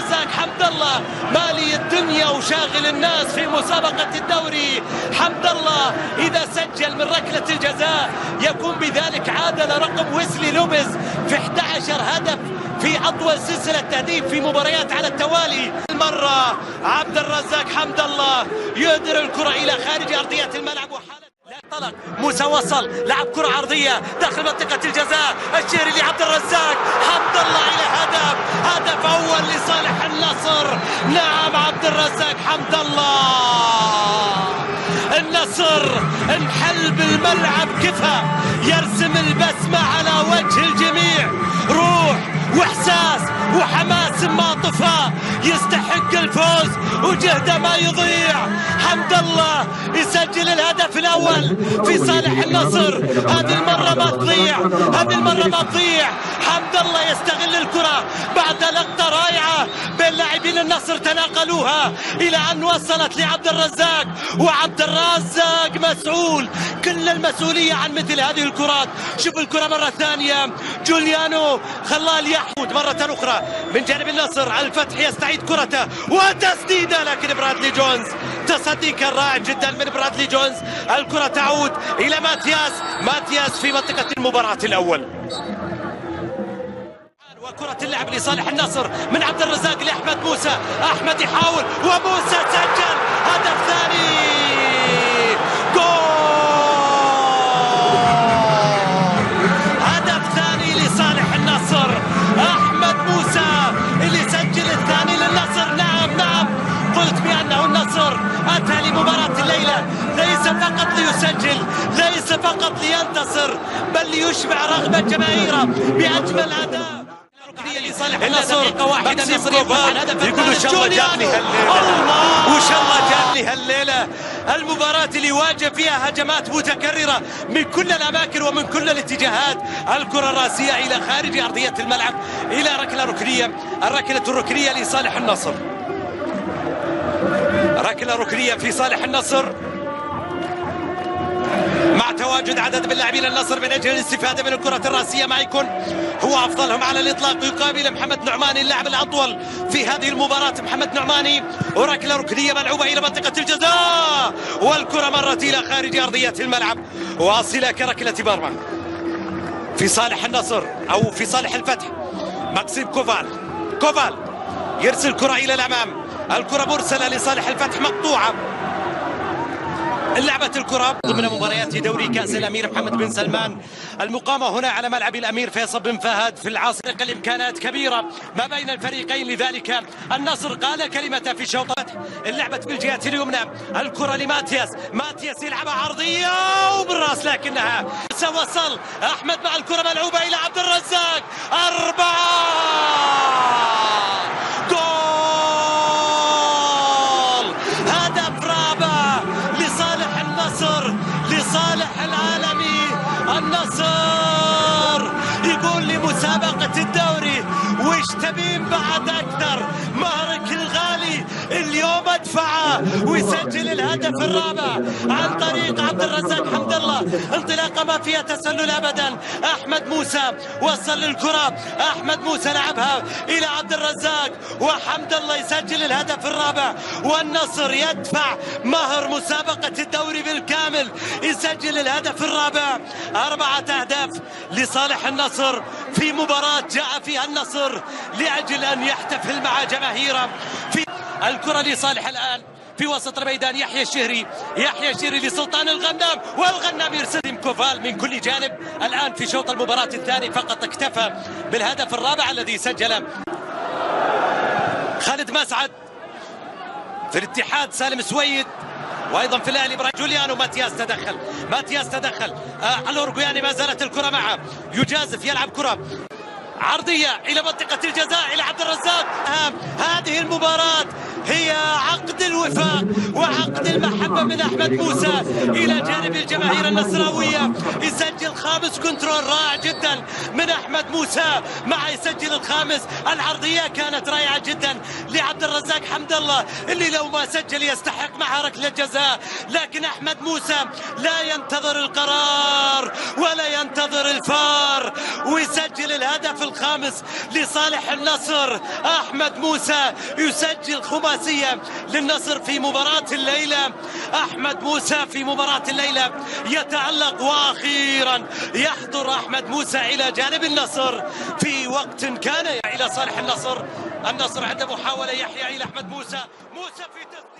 الرزاق حمد الله مالي الدنيا وشاغل الناس في مسابقة الدوري. حمد الله إذا سجل من ركلة الجزاء يكون بذلك عادل رقم ويسلي لوبيز في 11 هدف في أطول سلسلة تهديف في مباريات على التوالي. المرة عبد الرزاق حمد الله يهدر الكرة إلى خارج أرضية الملعب وحالة لا طلق. موسى وصل لعب كرة عرضية داخل منطقة الجزاء. الشهري لعبد الرزاق حمد الله إلى هدف أول لصالح النصر. نعم عبد الرزاق حمد الله. النصر انحل بالملعب كفى يرسم البسمة على وجه الجميع. روح واحساس وحماس ما طفى يستحق الفوز وجهده ما يضيع. حمد الله يسجل الهدف الاول في صالح النصر. هذه المره ما تضيع، هذه المره ما تضيع. حمد الله يستغل الكره بعد لقطه رائعه بين لاعبين النصر تناقلوها الى ان وصلت لعبد الرزاق، وعبد الرزاق مسؤول كل المسؤوليه عن مثل هذه الكرات. شوف الكره مره ثانيه جوليانو خلال يحود مرة أخرى من جانب النصر. الفتح يستعيد كرته وتسديده لكن برادلي جونز تصدي كان رائع جدا من برادلي جونز. الكرة تعود إلى ماتياس في منطقة المباراة الأول. وكرة اللعب لصالح النصر من عبد الرزاق لأحمد موسى. أحمد يحاول وموسى سجل هدف ثاني. أتى لمباراة الليلة ليس فقط ليسجل، ليس فقط لينتصر، بل ليشبع رغبة جماهيره بأجمل أداء. لصالح النصر يقول إن شاء الله جاب لي هالليلة، وإن شاء الله جاب لي هالليلة. المباراة اللي يواجه فيها هجمات متكررة من كل الأماكن ومن كل الاتجاهات. الكرة الراسية إلى خارج أرضية الملعب إلى ركلة ركنية. الركلة الركنية لصالح النصر، ركلة ركنية في صالح النصر مع تواجد عدد من لاعبين النصر من اجل الاستفاده من الكرة الراسية. ما يكون هو افضلهم على الاطلاق يقابل محمد نعماني اللاعب الاطول في هذه المباراة. محمد نعماني وركلة ركنية ملعوبة الى منطقة الجزاء والكرة مرت الى خارج ارضية الملعب واصلة كركلة مرمى في صالح النصر او في صالح الفتح. ماكسيم كوفال يرسل كرة الى الامام. الكرة مرسلة لصالح الفتح مقطوعة. لعبت الكرة ضمن مباريات دوري كأس الأمير محمد بن سلمان المقامة هنا على ملعب الأمير فيصل بن فهد في العاصمة. الإمكانات كبيرة ما بين الفريقين، لذلك النصر قال كلمته في الشوط. اللعبة بالجهة اليمنى. الكرة لماتياس يلعبها عرضية وبالراس لكنها وصل. أحمد مع الكرة ملعوبة إلى عبد الرزاق. 4 لصالح العالمي. النصر يقول لمسابقة الدوري وش تبين بعد أكثر؟ مهرك الغالي اليوم ادفعه ويسجل الهدف الرابع عن طريق عبد الرزاق حمد الله. انطلاقة ما فيها تسلل أبدا. أحمد موسى وصل للكرة، أحمد موسى لعبها إلى عبد الرزاق وحمد الله يسجل الهدف الرابع. والنصر يدفع مهر مسابقة الدوري بالكامل، يسجل الهدف الرابع. 4 أهداف لصالح النصر في مباراة جاء فيها النصر لأجل أن يحتفل مع جماهيره. في الكرة لصالح الآن في وسط الميدان. يحيى الشهري لسلطان الغنام، والغنام يرسل كوفال من كل جانب. الآن في شوط المباراة الثاني فقط اكتفى بالهدف الرابع الذي سجله خالد مسعد. في الاتحاد سالم سويد، وايضا في الاهلي جوليانو. ماتياس تدخل. الاورجواني ما زالت الكره معه، يجازف يلعب كره عرضيه الى منطقه الجزاء الى عبد الرزاق. هذه المباراه هي عقد الوفاق وعقد المحبة من أحمد موسى إلى جانب الجماهير النصراوية. يسجل خامس كنترول رائع جدا من أحمد موسى، مع يسجل الخامس. العرضية كانت رائعة جدا لعبد الرزاق حمد الله اللي لو ما سجل يستحق معها ركلة جزاء، لكن أحمد موسى لا ينتظر القرار ولا ينتظر الفار ويسجل الهدف الخامس لصالح النصر. أحمد موسى يسجل خماسية للنصر في مباراة الليلة. أحمد موسى في مباراة الليلة يتألق، وأخيرا يحضر أحمد موسى إلى جانب النصر في وقت كان إلى صالح النصر. النصر عنده محاولة، يحيى إلى أحمد موسى، موسى في تسديد.